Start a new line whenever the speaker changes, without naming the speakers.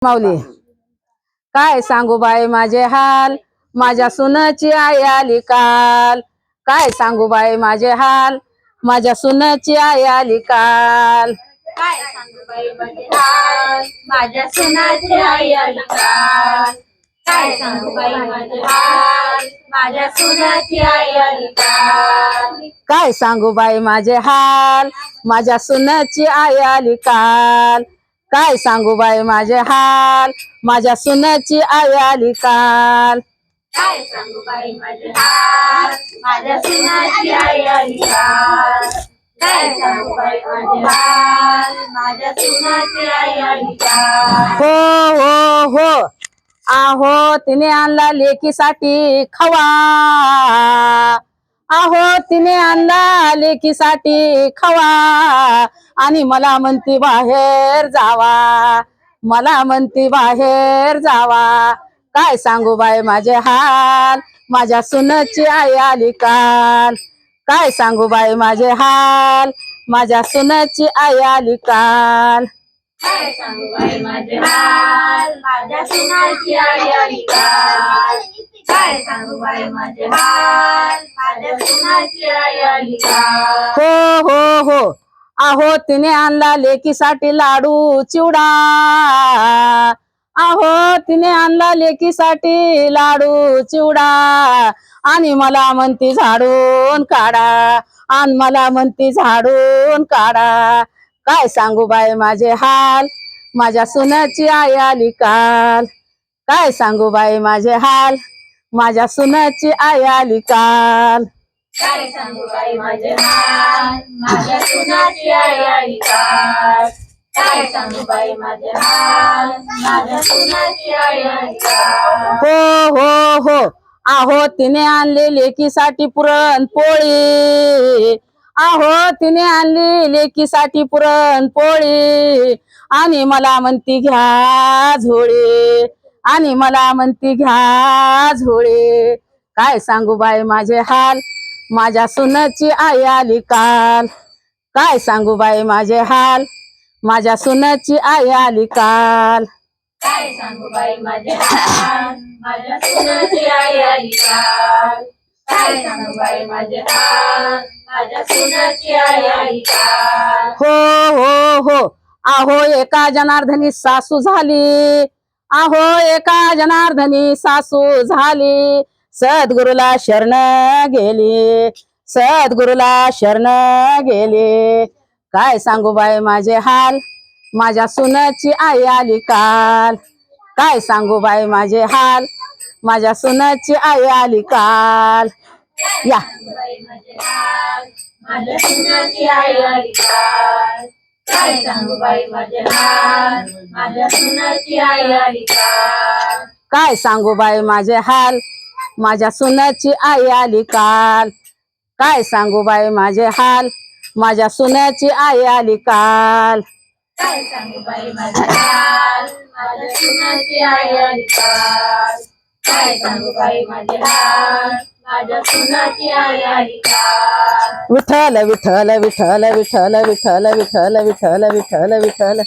माऊली काय सांगू बाई माझे हाल, माझ्या सुनाची आई आली काल। काय सांगू बाई माझे हाल, माझ्या सुनाची आई आली काल।
काय सांगू बाई माझे हाल, माझ्या सुनाची आई आली काल। काय सांगू बाई माझे हाल, माझ्या सुनाची आई आली काल।
काय सांगू बाई माझे हाल, माझ्या सुनाची आई आली काल। काय सांगू बाई माझे हाल, माझ्या सुनाची आई आली काल।
काय सांगू बाई माझे हाल, माझ्या सुनाची आई आली काल। काय सांगू बाई माझे हाल, माझ्या सुनाची आई आली काल।
हो आहो तिने आणला लेकीसाठी खवा। आहो तिने आणला लेकीसाठी खवा आणि मला म्हणती बाहेर जावा, मला म्हणती बाहेर जावा। काय सांगू बाई माझे हाल, माझ्या सुनाची आई आली काल। काय सांगू बाई माझे हाल, माझ्या सुनाची आई आली काल।
काय सांगू बाई माझे हाल, माझ्या सुनाची आई आली काल। काय सांगू बाई माझे हाल, माझ्या सुनाची आई आली काल।
हो आहो तिने आणला लेकीसाठी लाडू चिवडा। आहो तिने आणला लेकीसाठी लाडू चिवडा आणि मला म्हणती झाडून काढा, आणि मला म्हणती झाडून काढा। काय सांगू बाई माझे हाल, माझ्या सुनाची आई आली काल। काय सांगू बाई माझे हाल, माझ्या सुनाची आई आली काल।
काय सांगू बाई माझे हाल, माझ्या सुनाची आई आली काल। काय सांगू बाई माझे हाल, माझ्या सुनाची आई आली काल।
हो आहो तिने आणली लेकीसाठी पुरणपोळी। आहो तिने आणली लेकीसाठी पुरणपोळी आणि मला म्हणती घ्या झोळी, आणि मला म्हणती घ्या झोळी। काय सांगू बाई माझे हाल, माझ्या सुनाची आई आली काल। काय सांगू बाई माझे हाल, माझ्या सुनाची आई आली काल।
काय सांगू बाई माझे हाल, माझ्या सुनाची आई आली काल। काय सांगू बाई माझे हाल, माझ्या सुनाची आई आली काल।
हो आहो एका जनार्दनी सासू झाली। आहो एका जनार्दनी सासू झाली, सद्गुरुला शरण गेली, सद्गुरुला शरण गेली। काय सांगू बाई माझे हाल, माझ्या सुनाची आई आली काल। काय सांगू बाई माझे हाल, माझ्या सुनाची आई आली काल। या
बाई माझे हाल, माझ्या सुनाची आई आली काल। काय सांगू बाई माझे हाल, माझ्या सुनाची आई आली काल।
काय सांगू बाई माझे हाल, माझ्या सुनाची आई आली काल। काय सांगू बाई माझे हाल, माझ्या सुनाची आई आली काल।
काय सांगू बाई माझे हाल, माझ्या सुनाची आई आली काल। काय सांगू बाई माझे हाल, माझ्या सुनाची आई आली काल।
विठ्ठल विठ्ठल विठ्ठल विठ्ठल विठ्ठल विठ्ठल विठ्ठल विठ्ठल विठ्ठल।